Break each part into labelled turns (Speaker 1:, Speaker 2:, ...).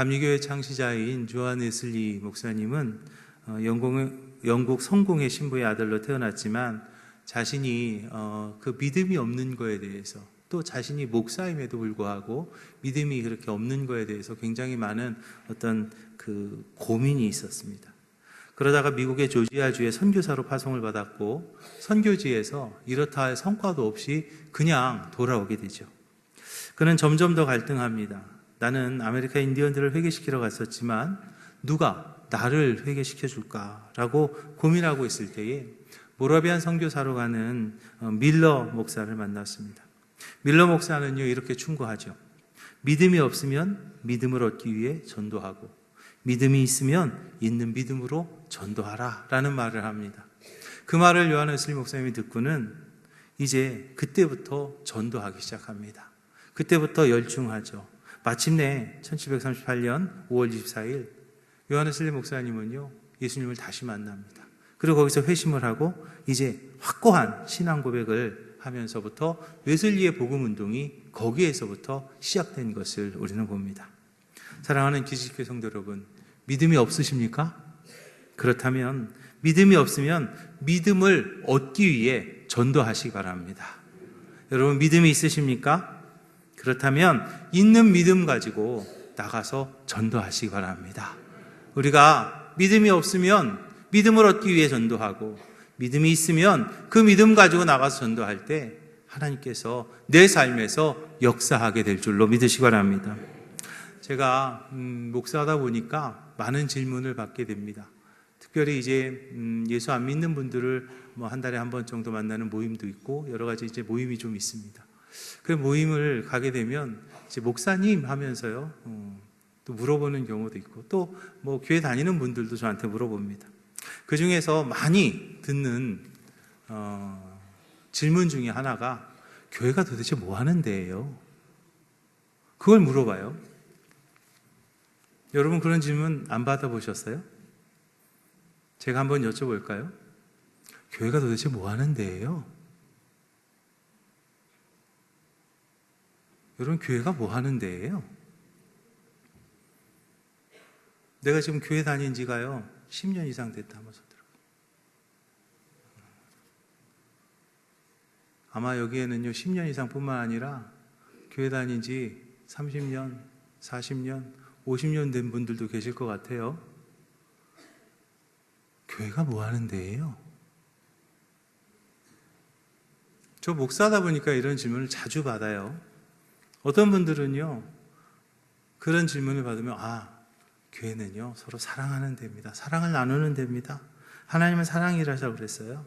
Speaker 1: 감리교회 창시자인 조한 웨슬리 목사님은 영국 성공의 신부의 아들로 태어났지만 자신이 그 믿음이 없는 거에 대해서, 또 자신이 목사임에도 불구하고 믿음이 그렇게 없는 거에 대해서 굉장히 많은 어떤 그 고민이 있었습니다. 그러다가 미국의 조지아주에 선교사로 파송을 받았고 선교지에서 이렇다 할 성과도 없이 그냥 돌아오게 되죠. 그는 점점 더 갈등합니다. 나는 아메리카 인디언들을 회개시키러 갔었지만 누가 나를 회개시켜 줄까라고 고민하고 있을 때에 모라비안 선교사로 가는 밀러 목사를 만났습니다. 밀러 목사는요, 이렇게 충고하죠. 믿음이 없으면 믿음을 얻기 위해 전도하고, 믿음이 있으면 있는 믿음으로 전도하라 라는 말을 합니다. 그 말을 요한 웨슬리 목사님이 듣고는 이제 그때부터 전도하기 시작합니다. 그때부터 열중하죠. 마침내 1738년 5월 24일 요한 웨슬리 목사님은요, 예수님을 다시 만납니다. 그리고 거기서 회심을 하고 이제 확고한 신앙 고백을 하면서부터 웨슬리의 복음 운동이 거기에서부터 시작된 것을 우리는 봅니다. 사랑하는 기지교회 성도 여러분, 믿음이 없으십니까? 그렇다면 믿음이 없으면 믿음을 얻기 위해 전도하시기 바랍니다. 여러분, 믿음이 있으십니까? 그렇다면 있는 믿음 가지고 나가서 전도하시기 바랍니다. 우리가 믿음이 없으면 믿음을 얻기 위해 전도하고, 믿음이 있으면 그 믿음 가지고 나가서 전도할 때 하나님께서 내 삶에서 역사하게 될 줄로 믿으시기 바랍니다. 제가 목사하다 보니까 많은 질문을 받게 됩니다. 특별히 이제 예수 안 믿는 분들을 한 달에 한 번 정도 만나는 모임도 있고 여러 가지 이제 모임이 좀 있습니다. 그 모임을 가게 되면 이제 목사님 하면서요, 또 물어보는 경우도 있고, 또 교회 다니는 분들도 저한테 물어봅니다. 그 중에서 많이 듣는 질문 중에 하나가 교회가 도대체 뭐 하는 데예요? 그걸 물어봐요. 여러분, 그런 질문 안 받아보셨어요? 제가 한번 여쭤볼까요? 교회가 도대체 뭐 하는 데예요? 여러분, 교회가 뭐 하는 데예요? 내가 지금 교회 다닌 지가요 10년 이상 됐다 하면서 들어요. 아마 여기에는요 10년 이상 뿐만 아니라 교회 다닌 지 30년, 40년, 50년 된 분들도 계실 것 같아요. 교회가 뭐 하는 데예요? 저 목사다 보니까 이런 질문을 자주 받아요. 어떤 분들은요, 그런 질문을 받으면 교회는요 서로 사랑하는 데입니다. 사랑을 나누는 데입니다. 하나님은 사랑이라고 그랬어요.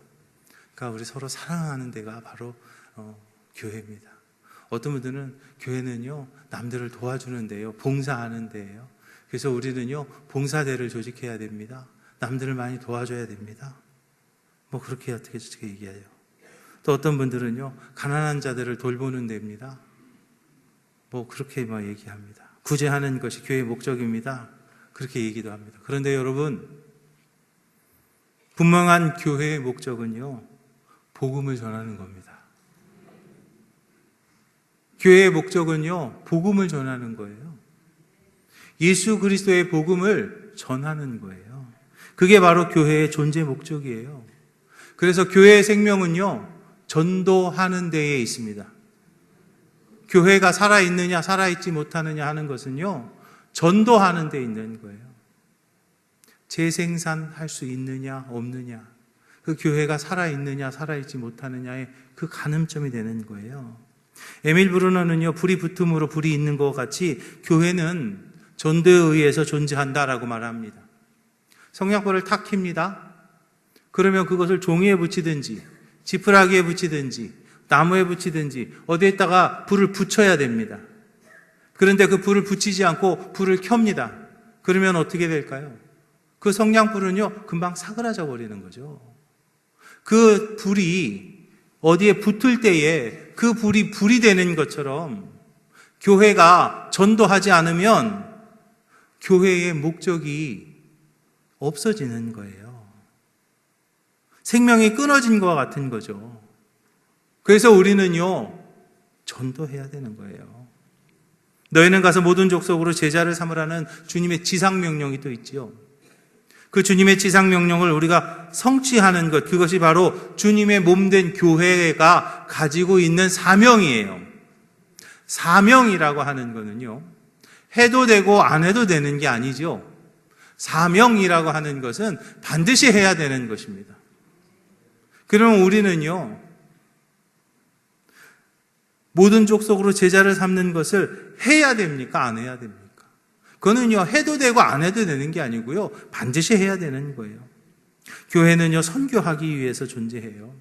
Speaker 1: 그러니까 우리 서로 사랑하는 데가 바로 교회입니다. 어떤 분들은 교회는요 남들을 도와주는 데요, 봉사하는 데예요. 그래서 우리는요 봉사대를 조직해야 됩니다. 남들을 많이 도와줘야 됩니다. 그렇게 어떻게 얘기해요. 또 어떤 분들은요 가난한 자들을 돌보는 데입니다. 그렇게 얘기합니다. 구제하는 것이 교회의 목적입니다. 그렇게 얘기도 합니다. 그런데 여러분, 분명한 교회의 목적은요 복음을 전하는 겁니다. 교회의 목적은요 복음을 전하는 거예요. 예수 그리스도의 복음을 전하는 거예요. 그게 바로 교회의 존재 목적이에요. 그래서 교회의 생명은요 전도하는 데에 있습니다. 교회가 살아있느냐 살아있지 못하느냐 하는 것은요 전도하는 데 있는 거예요. 재생산할 수 있느냐 없느냐, 그 교회가 살아있느냐 살아있지 못하느냐의 그 가늠점이 되는 거예요. 에밀 브루너는요 불이 붙음으로 불이 있는 것 같이 교회는 전도에 의해서 존재한다라고 말합니다. 성냥불을 탁 킵니다. 그러면 그것을 종이에 붙이든지 지푸라기에 붙이든지 나무에 붙이든지 어디에다가 불을 붙여야 됩니다. 그런데 그 불을 붙이지 않고 불을 켭니다. 그러면 어떻게 될까요? 그 성냥불은요 금방 사그라져 버리는 거죠. 그 불이 어디에 붙을 때에 그 불이 되는 것처럼 교회가 전도하지 않으면 교회의 목적이 없어지는 거예요. 생명이 끊어진 것과 같은 거죠. 그래서 우리는요 전도해야 되는 거예요. 너희는 가서 모든 족속으로 제자를 삼으라는 주님의 지상명령이 또 있지요. 그 주님의 지상명령을 우리가 성취하는 것, 그것이 바로 주님의 몸된 교회가 가지고 있는 사명이에요. 사명이라고 하는 거는요, 해도 되고 안 해도 되는 게 아니죠. 사명이라고 하는 것은 반드시 해야 되는 것입니다. 그러면 우리는요, 모든 족속으로 제자를 삼는 것을 해야 됩니까? 안 해야 됩니까? 그거는요, 해도 되고 안 해도 되는 게 아니고요, 반드시 해야 되는 거예요. 교회는요, 선교하기 위해서 존재해요.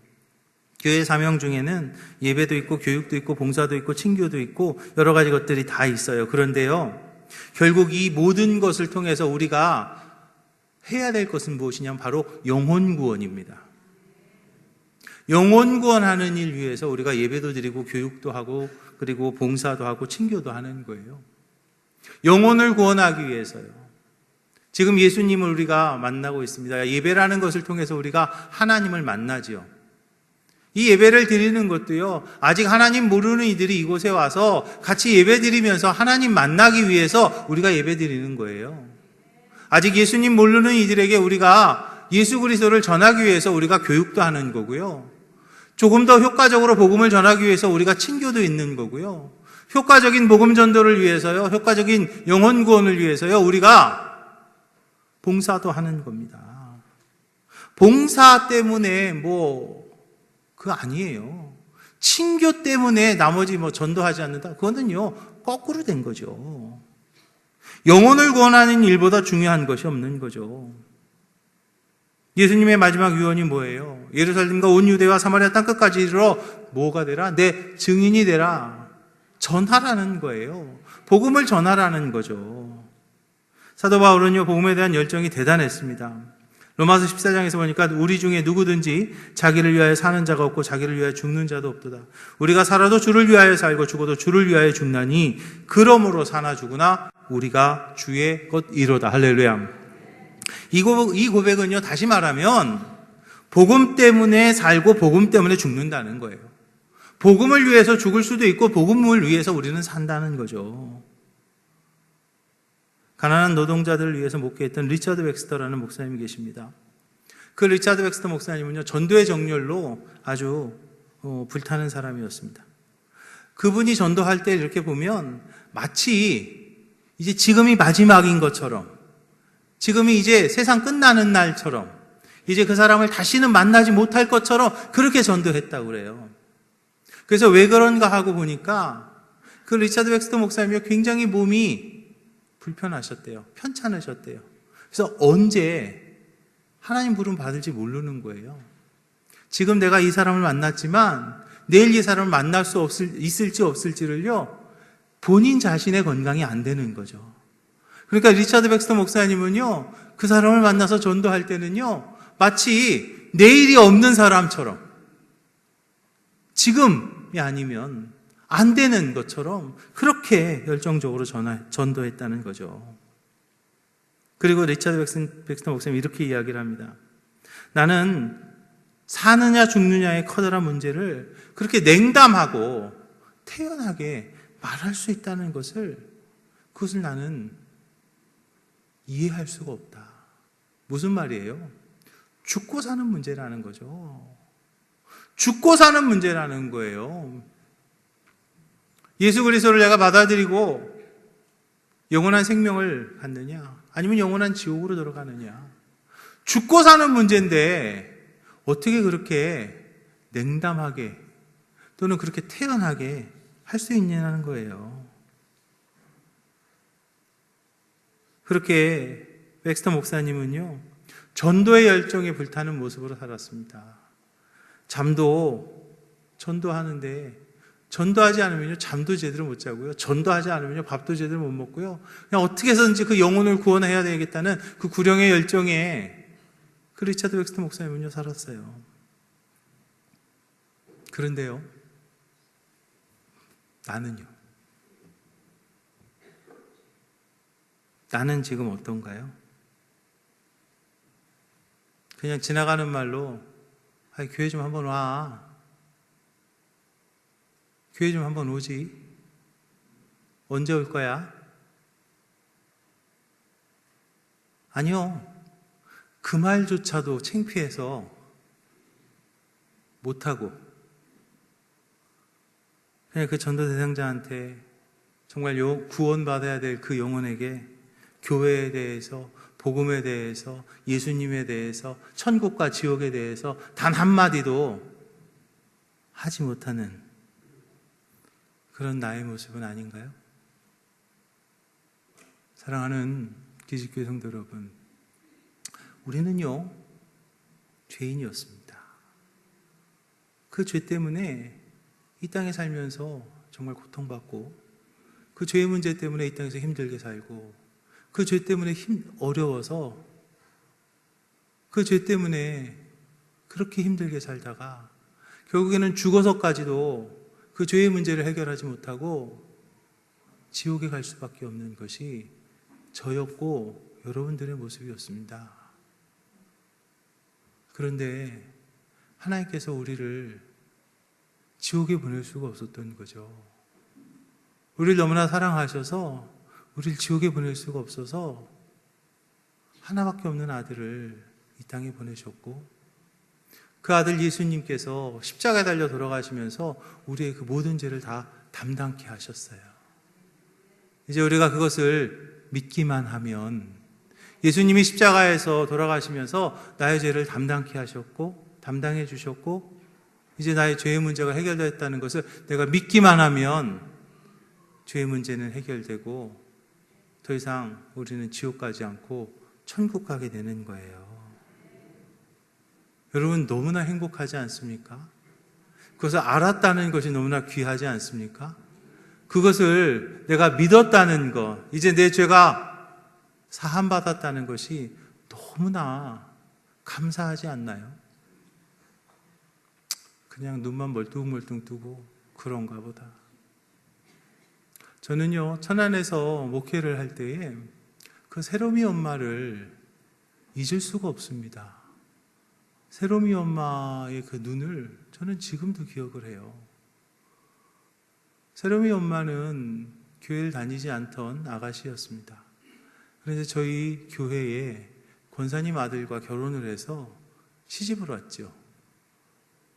Speaker 1: 교회 사명 중에는 예배도 있고, 교육도 있고, 봉사도 있고, 친교도 있고, 여러 가지 것들이 다 있어요. 그런데요, 결국 이 모든 것을 통해서 우리가 해야 될 것은 무엇이냐면 바로 영혼 구원입니다. 영혼 구원하는 일 위해서 우리가 예배도 드리고, 교육도 하고, 그리고 봉사도 하고, 친교도 하는 거예요. 영혼을 구원하기 위해서요. 지금 예수님을 우리가 만나고 있습니다. 예배라는 것을 통해서 우리가 하나님을 만나지요. 이 예배를 드리는 것도요, 아직 하나님 모르는 이들이 이곳에 와서 같이 예배 드리면서 하나님 만나기 위해서 우리가 예배 드리는 거예요. 아직 예수님 모르는 이들에게 우리가 예수 그리스도를 전하기 위해서 우리가 교육도 하는 거고요. 조금 더 효과적으로 복음을 전하기 위해서 우리가 친교도 있는 거고요. 효과적인 복음 전도를 위해서요, 효과적인 영혼 구원을 위해서요, 우리가 봉사도 하는 겁니다. 봉사 때문에 그거 아니에요. 친교 때문에 나머지 전도하지 않는다? 그거는요, 거꾸로 된 거죠. 영혼을 구원하는 일보다 중요한 것이 없는 거죠. 예수님의 마지막 유언이 뭐예요? 예루살렘과 온 유대와 사마리아 땅끝까지 이르러 뭐가 되라? 내 증인이 되라. 전하라는 거예요. 복음을 전하라는 거죠. 사도 바울은요, 복음에 대한 열정이 대단했습니다. 로마서 14장에서 보니까 우리 중에 누구든지 자기를 위하여 사는 자가 없고 자기를 위하여 죽는 자도 없도다. 우리가 살아도 주를 위하여 살고 죽어도 주를 위하여 죽나니 그러므로 사나 죽으나 우리가 주의 것이로다. 할렐루야. 이 고백은요, 다시 말하면 복음 때문에 살고 복음 때문에 죽는다는 거예요. 복음을 위해서 죽을 수도 있고 복음을 위해서 우리는 산다는 거죠. 가난한 노동자들을 위해서 목회했던 리처드 웩스터라는 목사님이 계십니다. 그 리처드 웩스터 목사님은요, 전도의 정열로 아주 불타는 사람이었습니다. 그분이 전도할 때 이렇게 보면 마치 이제 지금이 마지막인 것처럼, 지금이 이제 세상 끝나는 날처럼, 이제 그 사람을 다시는 만나지 못할 것처럼 그렇게 전도했다고 그래요. 그래서 왜 그런가 하고 보니까 그 리처드 웩스터 목사님이 굉장히 몸이 불편하셨대요. 편찮으셨대요. 그래서 언제 하나님 부름 받을지 모르는 거예요. 지금 내가 이 사람을 만났지만 내일 이 사람을 만날 수 있을지 없을지를요, 본인 자신의 건강이 안 되는 거죠. 그러니까 리처드 웩스터 목사님은요, 그 사람을 만나서 전도할 때는요, 마치 내일이 없는 사람처럼, 지금이 아니면 안 되는 것처럼 그렇게 열정적으로 전도했다는 거죠. 그리고 리처드 웩스터 목사님이 이렇게 이야기를 합니다. 나는 사느냐 죽느냐의 커다란 문제를 그렇게 냉담하고 태연하게 말할 수 있다는 그것을 나는 이해할 수가 없다. 무슨 말이에요? 죽고 사는 문제라는 거죠. 죽고 사는 문제라는 거예요. 예수 그리스도를 내가 받아들이고 영원한 생명을 갖느냐, 아니면 영원한 지옥으로 들어가느냐. 죽고 사는 문제인데 어떻게 그렇게 냉담하게 또는 그렇게 태연하게 할 수 있냐는 거예요. 그렇게 웩스터 목사님은요, 전도의 열정에 불타는 모습으로 살았습니다. 전도하는데 전도하지 않으면요, 잠도 제대로 못 자고요, 전도하지 않으면요, 밥도 제대로 못 먹고요, 그냥 어떻게 해서든지 그 영혼을 구원해야 되겠다는 그 구령의 열정에 그 리처드 웩스터 목사님은요, 살았어요. 그런데요, 나는 지금 어떤가요? 그냥 지나가는 말로 교회 좀 한번 와. 교회 좀 한번 오지. 언제 올 거야? 아니요. 그 말조차도 창피해서 못하고 그냥 그 전도 대상자한테 정말 구원받아야 될 그 영혼에게 교회에 대해서, 복음에 대해서, 예수님에 대해서, 천국과 지옥에 대해서 단 한마디도 하지 못하는 그런 나의 모습은 아닌가요? 사랑하는 기직교회 성도 여러분, 우리는요 죄인이었습니다. 그 죄 때문에 이 땅에 살면서 정말 고통받고, 그 죄의 문제 때문에 이 땅에서 힘들게 살고, 그 죄 때문에 어려워서, 그 죄 때문에 그렇게 힘들게 살다가 결국에는 죽어서까지도 그 죄의 문제를 해결하지 못하고 지옥에 갈 수밖에 없는 것이 저였고 여러분들의 모습이었습니다. 그런데 하나님께서 우리를 지옥에 보낼 수가 없었던 거죠. 우리를 너무나 사랑하셔서 우리를 지옥에 보낼 수가 없어서 하나밖에 없는 아들을 이 땅에 보내셨고, 그 아들 예수님께서 십자가에 달려 돌아가시면서 우리의 그 모든 죄를 다 담당케 하셨어요. 이제 우리가 그것을 믿기만 하면, 예수님이 십자가에서 돌아가시면서 나의 죄를 담당케 하셨고 담당해 주셨고, 이제 나의 죄의 문제가 해결됐다는 것을 내가 믿기만 하면 죄의 문제는 해결되고 더 이상 우리는 지옥 가지 않고 천국 가게 되는 거예요. 여러분, 너무나 행복하지 않습니까? 그것을 알았다는 것이 너무나 귀하지 않습니까? 그것을 내가 믿었다는 것, 이제 내 죄가 사함받았다는 것이 너무나 감사하지 않나요? 그냥 눈만 멀뚱멀뚱 뜨고 그런가 보다. 저는요, 천안에서 목회를 할 때에 그 세롬이 엄마를 잊을 수가 없습니다. 세롬이 엄마의 그 눈을 저는 지금도 기억을 해요. 세롬이 엄마는 교회를 다니지 않던 아가씨였습니다. 그래서 저희 교회에 권사님 아들과 결혼을 해서 시집을 왔죠.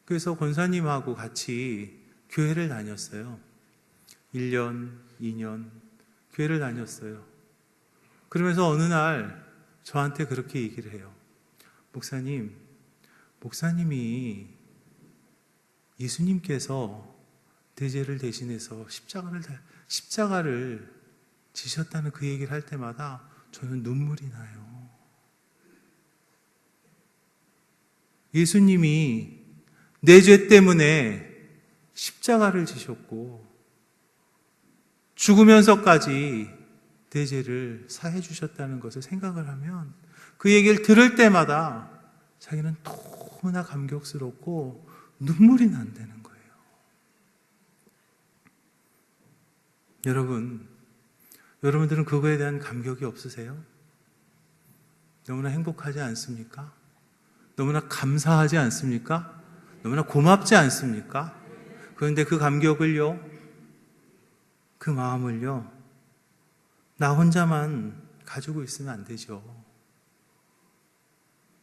Speaker 1: 그래서 권사님하고 같이 교회를 다녔어요. 1년, 2년 교회를 다녔어요. 그러면서 어느 날 저한테 그렇게 얘기를 해요. 목사님이 예수님께서 내 죄를 대신해서 십자가를 지셨다는 그 얘기를 할 때마다 저는 눈물이 나요. 예수님이 내 죄 때문에 십자가를 지셨고 죽으면서까지 내 죄를 사해 주셨다는 것을 생각을 하면, 그 얘기를 들을 때마다 자기는 너무나 감격스럽고 눈물이 난다는 거예요. 여러분들은 그거에 대한 감격이 없으세요? 너무나 행복하지 않습니까? 너무나 감사하지 않습니까? 너무나 고맙지 않습니까? 그런데 그 감격을요, 그 마음을요, 나 혼자만 가지고 있으면 안 되죠.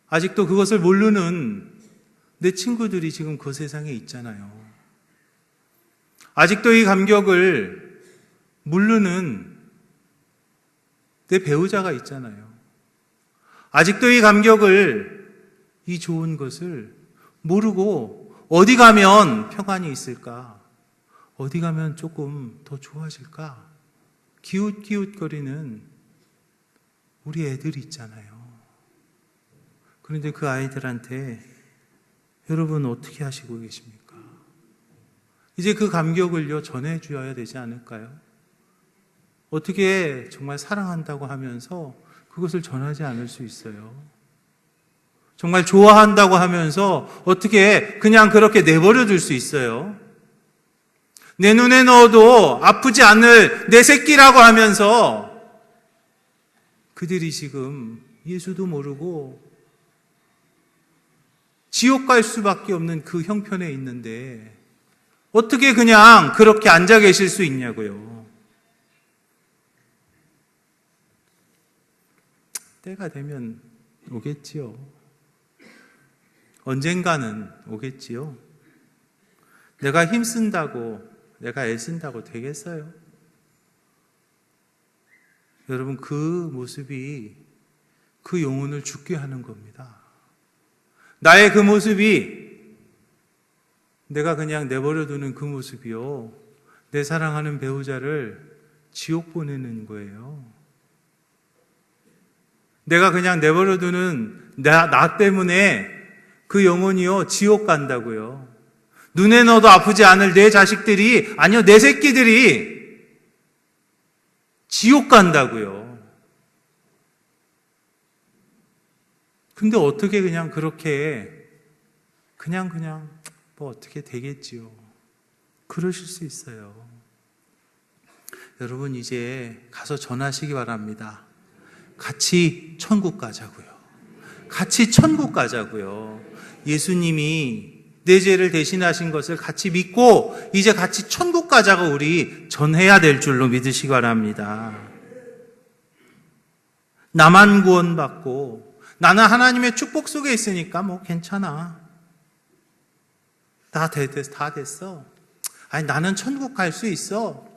Speaker 1: 아직도 그것을 모르는 내 친구들이 지금 그 세상에 있잖아요. 아직도 이 감격을 모르는 내 배우자가 있잖아요. 아직도 이 감격을, 이 좋은 것을 모르고 어디 가면 평안이 있을까? 어디 가면 조금 더 좋아질까? 기웃기웃거리는 우리 애들이 있잖아요. 그런데 그 아이들한테 여러분 어떻게 하시고 계십니까? 이제 그 감격을요, 전해주어야 되지 않을까요? 어떻게 정말 사랑한다고 하면서 그것을 전하지 않을 수 있어요? 정말 좋아한다고 하면서 어떻게 그냥 그렇게 내버려 둘 수 있어요? 내 눈에 넣어도 아프지 않을 내 새끼라고 하면서 그들이 지금 예수도 모르고 지옥 갈 수밖에 없는 그 형편에 있는데 어떻게 그냥 그렇게 앉아 계실 수 있냐고요. 때가 되면 오겠지요. 언젠가는 오겠지요. 내가 힘쓴다고, 내가 애쓴다고 되겠어요? 여러분, 그 모습이 그 영혼을 죽게 하는 겁니다. 나의 그 모습이, 내가 그냥 내버려 두는 그 모습이요, 내 사랑하는 배우자를 지옥 보내는 거예요. 내가 그냥 내버려 두는 나 때문에 그 영혼이요, 지옥 간다고요. 눈에 넣어도 아프지 않을 내 자식들이, 아니요, 내 새끼들이 지옥 간다고요. 근데 어떻게 그냥 그렇게 그냥 뭐 어떻게 되겠지요. 그러실 수 있어요. 여러분, 이제 가서 전하시기 바랍니다. 같이 천국 가자고요. 같이 천국 가자고요. 예수님이 내 죄를 대신하신 것을 같이 믿고 이제 같이 천국 가자고 우리 전해야 될 줄로 믿으시기 바랍니다. 나만 구원받고 나는 하나님의 축복 속에 있으니까 뭐 괜찮아. 다 됐어. 아니, 나는 천국 갈 수 있어.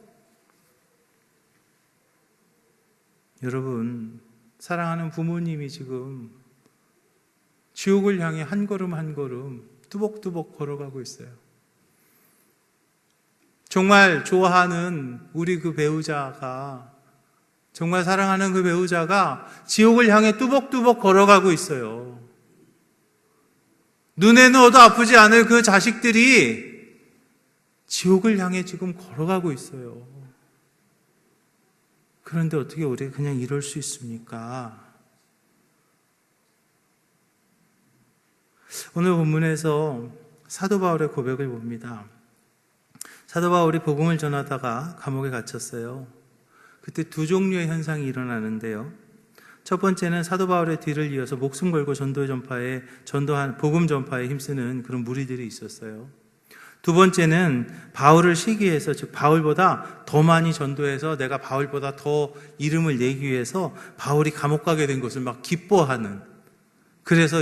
Speaker 1: 여러분, 사랑하는 부모님이 지금 지옥을 향해 한 걸음 한 걸음 뚜벅뚜벅 걸어가고 있어요. 정말 좋아하는 우리 그 배우자가, 정말 사랑하는 그 배우자가 지옥을 향해 뚜벅뚜벅 걸어가고 있어요. 눈에 넣어도 아프지 않을 그 자식들이 지옥을 향해 지금 걸어가고 있어요. 그런데 어떻게 우리가 그냥 이럴 수 있습니까? 오늘 본문에서 사도 바울의 고백을 봅니다. 사도 바울이 복음을 전하다가 감옥에 갇혔어요. 그때 두 종류의 현상이 일어나는데요. 첫 번째는 사도 바울의 뒤를 이어서 목숨 걸고 복음 전파에 힘쓰는 그런 무리들이 있었어요. 두 번째는 바울을 시기해서, 즉 바울보다 더 많이 전도해서 내가 바울보다 더 이름을 내기 위해서 바울이 감옥 가게 된 것을 막 기뻐하는, 그래서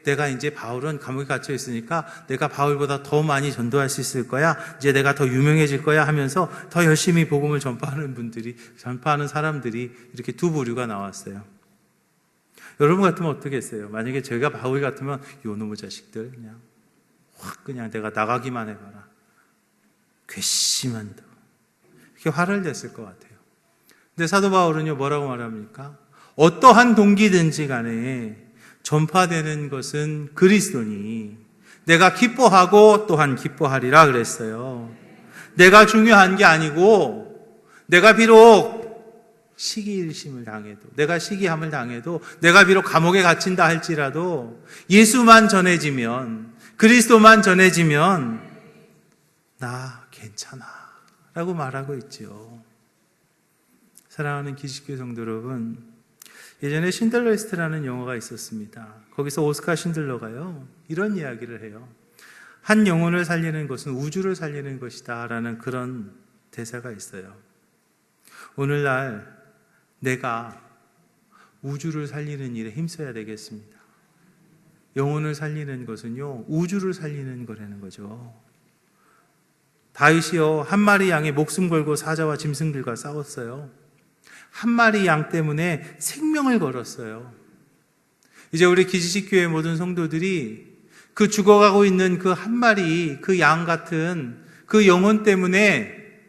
Speaker 1: 내가 바울은 감옥에 갇혀 있으니까 내가 바울보다 더 많이 전도할 수 있을 거야, 이제 내가 더 유명해질 거야 하면서 더 열심히 복음을 전파하는 사람들이 이렇게 두 부류가 나왔어요. 여러분 같으면 어떻게 했어요? 만약에 제가 바울 같으면 요놈의 자식들 그냥 확 그냥 내가 나가기만 해봐라, 괘씸한다, 이렇게 화를 냈을 것 같아요. 근데 사도 바울은요, 뭐라고 말합니까? 어떠한 동기든지 간에 전파되는 것은 그리스도니 내가 기뻐하고 또한 기뻐하리라 그랬어요. 내가 중요한 게 아니고, 내가 비록 시기일심을 당해도, 내가 시기함을 당해도, 내가 비록 감옥에 갇힌다 할지라도 예수만 전해지면, 그리스도만 전해지면 나 괜찮아 라고 말하고 있죠. 사랑하는 기식교회 성도 여러분, 예전에 신들러 리스트라는 영화가 있었습니다. 거기서 오스카 신들러가요, 이런 이야기를 해요. 한 영혼을 살리는 것은 우주를 살리는 것이다 라는 그런 대사가 있어요. 오늘날 내가 우주를 살리는 일에 힘써야 되겠습니다. 영혼을 살리는 것은요, 우주를 살리는 거라는 거죠. 다윗이요, 한 마리 양의 목숨 걸고 사자와 짐승들과 싸웠어요. 한 마리 양 때문에 생명을 걸었어요. 이제 우리 기지식 교회 모든 성도들이 그 죽어가고 있는 그 한 마리, 그 양 같은 그 영혼 때문에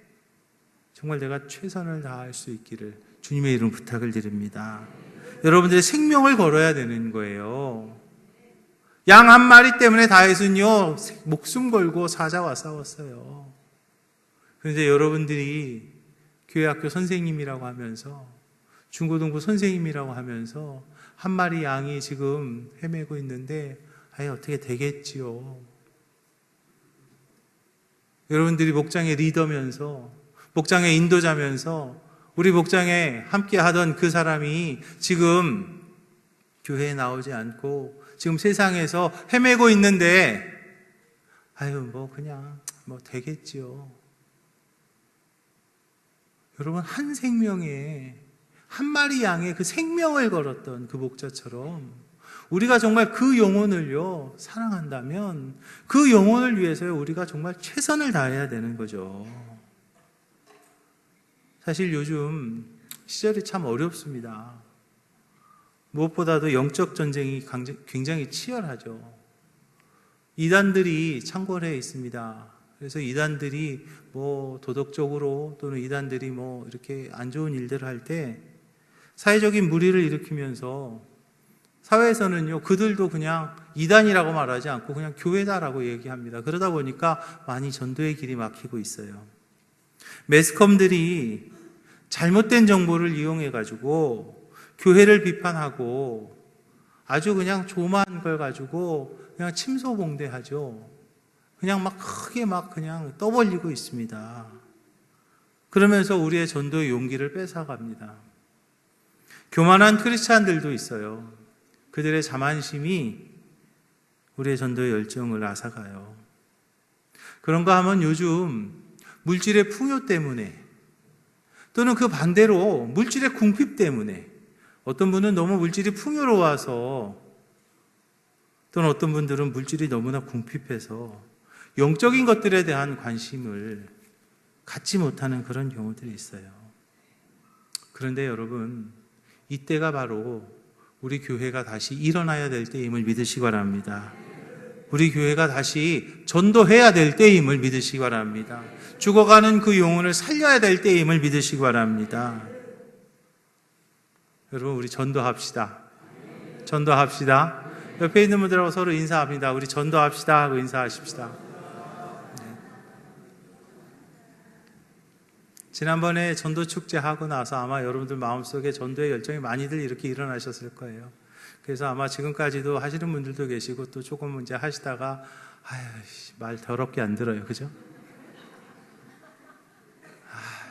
Speaker 1: 정말 내가 최선을 다할 수 있기를 주님의 이름 부탁을 드립니다. 여러분들의 생명을 걸어야 되는 거예요. 양 한 마리 때문에 다윗은요, 목숨 걸고 사자와 싸웠어요. 그런데 여러분들이 교회학교 선생님이라고 하면서, 중고등부 선생님이라고 하면서 한 마리 양이 지금 헤매고 있는데 아예 어떻게 되겠지요. 여러분들이 목장의 리더면서, 목장의 인도자면서 우리 목장에 함께 하던 그 사람이 지금 교회에 나오지 않고 지금 세상에서 헤매고 있는데 아유 그냥 되겠지요. 여러분, 한 한 마리 양의 그 생명을 걸었던 그 목자처럼 우리가 정말 그 영혼을요 사랑한다면 그 영혼을 위해서 우리가 정말 최선을 다해야 되는 거죠. 사실 요즘 시절이 참 어렵습니다. 무엇보다도 영적 전쟁이 굉장히 치열하죠. 이단들이 창궐해 있습니다. 그래서 이단들이 뭐 도덕적으로 또는 이단들이 뭐 이렇게 안 좋은 일들을 할 때 사회적인 무리를 일으키면서 사회에서는요 그들도 그냥 이단이라고 말하지 않고 그냥 교회다라고 얘기합니다. 그러다 보니까 많이 전도의 길이 막히고 있어요. 매스컴들이 잘못된 정보를 이용해 가지고 교회를 비판하고 아주 그냥 조그만 걸 가지고 그냥 침소봉대하죠. 그냥 막 크게 막 그냥 떠벌리고 있습니다. 그러면서 우리의 전도의 용기를 뺏어갑니다. 교만한 크리스찬들도 있어요. 그들의 자만심이 우리의 전도의 열정을 앗아가요. 그런가 하면 요즘 물질의 풍요 때문에 또는 그 반대로 물질의 궁핍 때문에 어떤 분은 너무 물질이 풍요로워서 또는 어떤 분들은 물질이 너무나 궁핍해서 영적인 것들에 대한 관심을 갖지 못하는 그런 경우들이 있어요. 그런데 여러분, 이때가 바로 우리 교회가 다시 일어나야 될 때임을 믿으시기 바랍니다. 우리 교회가 다시 전도해야 될 때임을 믿으시기 바랍니다. 죽어가는 그 영혼을 살려야 될 때임을 믿으시기 바랍니다. 여러분, 우리 전도합시다. 전도합시다. 옆에 있는 분들하고 서로 인사합니다. 우리 전도합시다 하고 인사하십시다. 네. 지난번에 전도 축제 하고 나서 아마 여러분들 마음속에 전도의 열정이 많이들 이렇게 일어나셨을 거예요. 그래서 아마 지금까지도 하시는 분들도 계시고 또 조금 이제 하시다가 말 더럽게 안 들어요. 그죠?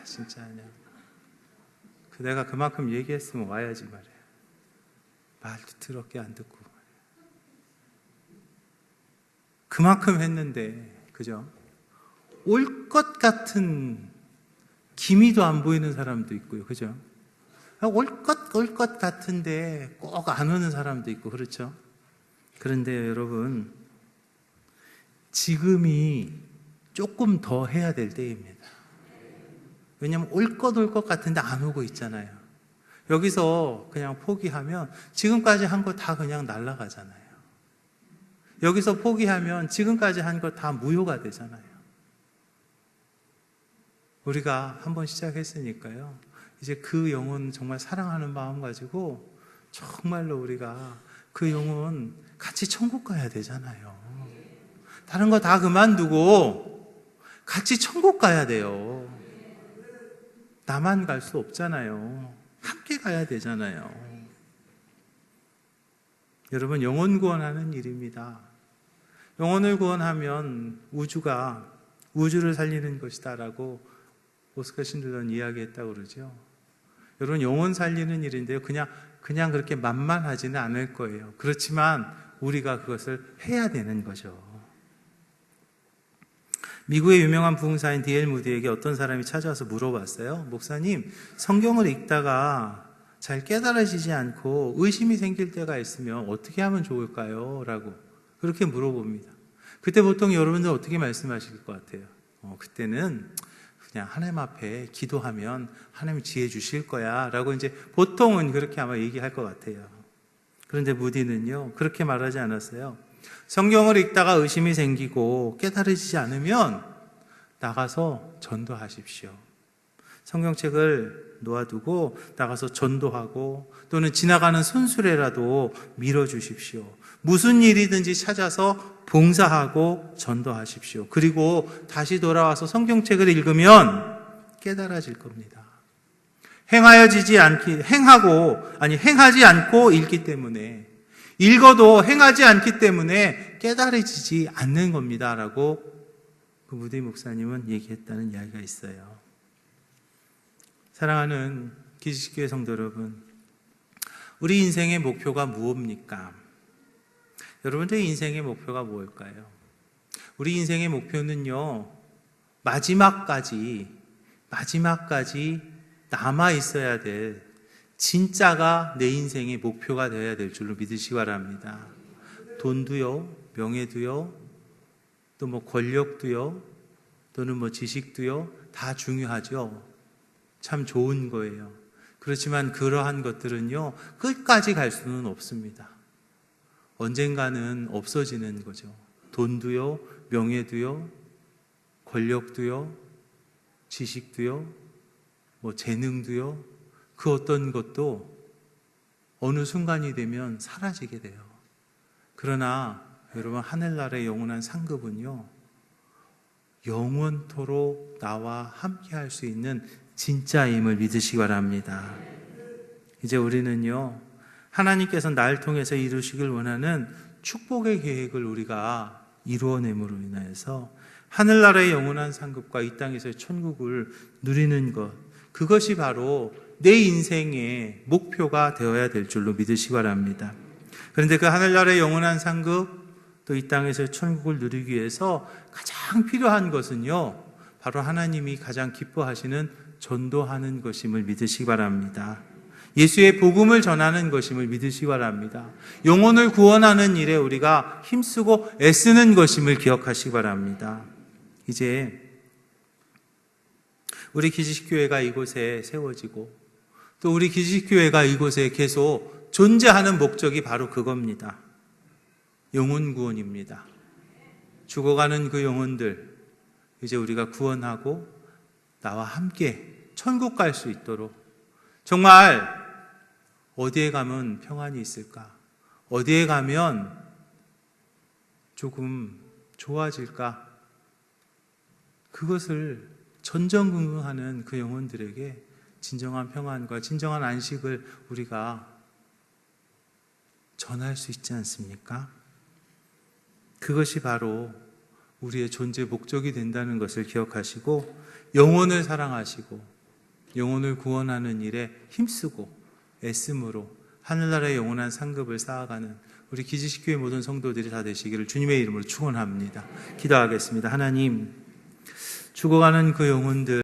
Speaker 1: 진짜 그냥 내가 그만큼 얘기했으면 와야지 말이야. 말도 더럽게 안 듣고 그만큼 했는데 그죠? 올 것 같은 기미도 안 보이는 사람도 있고요. 그죠? 올 것 같은데 꼭 안 오는 사람도 있고 그렇죠? 그런데 여러분, 지금이 조금 더 해야 될 때입니다. 왜냐하면 올 것 같은데 안 오고 있잖아요. 여기서 그냥 포기하면 지금까지 한 거 다 그냥 날아가잖아요. 여기서 포기하면 지금까지 한 거 다 무효가 되잖아요. 우리가 한번 시작했으니까요. 이제 그 영혼 정말 사랑하는 마음 가지고 정말로 우리가 그 영혼 같이 천국 가야 되잖아요. 다른 거 다 그만두고 같이 천국 가야 돼요. 나만 갈 수 없잖아요. 함께 가야 되잖아요. 여러분, 영혼 구원하는 일입니다. 영혼을 구원하면 우주를 살리는 것이다라고 오스카 신들런 이야기했다고 그러죠. 여러분, 영혼 살리는 일인데요. 그냥 그렇게 만만하지는 않을 거예요. 그렇지만 우리가 그것을 해야 되는 거죠. 미국의 유명한 부흥사인 D.L. 무디에게 어떤 사람이 찾아와서 물어봤어요. 목사님, 성경을 읽다가 잘 깨달아지지 않고 의심이 생길 때가 있으면 어떻게 하면 좋을까요? 라고 그렇게 물어봅니다. 그때 보통 여러분들 어떻게 말씀하실 것 같아요? 그때는 그냥 하나님 앞에 기도하면 하나님이 지혜 주실 거야 라고 이제 보통은 그렇게 아마 얘기할 것 같아요. 그런데 무디는요, 그렇게 말하지 않았어요. 성경을 읽다가 의심이 생기고 깨달아지지 않으면 나가서 전도하십시오. 성경책을 놓아두고 나가서 전도하고 또는 지나가는 손수레라도 밀어주십시오. 무슨 일이든지 찾아서 봉사하고 전도하십시오. 그리고 다시 돌아와서 성경책을 읽으면 깨달아질 겁니다. 행하지 않고 읽기 때문에, 읽어도 행하지 않기 때문에 깨달아지지 않는 겁니다. 라고 그 무디 목사님은 얘기했다는 이야기가 있어요. 사랑하는 기지식교회 성도 여러분, 우리 인생의 목표가 무엇입니까? 여러분들의 인생의 목표가 무엇일까요? 우리 인생의 목표는요, 마지막까지 남아 있어야 될 진짜가 내 인생의 목표가 되어야 될 줄로 믿으시기 바랍니다. 돈도요, 명예도요, 또 뭐 권력도요, 또는 뭐 지식도요, 다 중요하죠. 참 좋은 거예요. 그렇지만 그러한 것들은요, 끝까지 갈 수는 없습니다. 언젠가는 없어지는 거죠. 돈도요, 명예도요, 권력도요, 지식도요, 뭐 재능도요, 그 어떤 것도 어느 순간이 되면 사라지게 돼요. 그러나 여러분, 하늘나라의 영원한 상급은요, 영원토록 나와 함께 할 수 있는 진짜임을 믿으시기 바랍니다. 이제 우리는요, 하나님께서 날 통해서 이루시길 원하는 축복의 계획을 우리가 이루어냄으로 인하여서 하늘나라의 영원한 상급과 이 땅에서의 천국을 누리는 것, 그것이 바로 내 인생의 목표가 되어야 될 줄로 믿으시기 바랍니다. 그런데 그 하늘나라의 영원한 상급, 또 이 땅에서의 천국을 누리기 위해서 가장 필요한 것은요, 바로 하나님이 가장 기뻐하시는 전도하는 것임을 믿으시기 바랍니다. 예수의 복음을 전하는 것임을 믿으시기 바랍니다. 영혼을 구원하는 일에 우리가 힘쓰고 애쓰는 것임을 기억하시기 바랍니다. 이제 우리 기지식교회가 이곳에 세워지고 또 우리 기지식교회가 이곳에 계속 존재하는 목적이 바로 그겁니다. 영혼 구원입니다. 죽어가는 그 영혼들 이제 우리가 구원하고 나와 함께 천국 갈 수 있도록, 정말 어디에 가면 평안이 있을까? 어디에 가면 조금 좋아질까? 그것을 전전긍긍하는 그 영혼들에게 진정한 평안과 진정한 안식을 우리가 전할 수 있지 않습니까? 그것이 바로 우리의 존재 목적이 된다는 것을 기억하시고, 영혼을 사랑하시고 영혼을 구원하는 일에 힘쓰고 애씀으로 하늘나라의 영원한 상급을 쌓아가는 우리 기지식교회 모든 성도들이 다 되시기를 주님의 이름으로 축원합니다. 기도하겠습니다. 하나님, 죽어가는 그 영혼들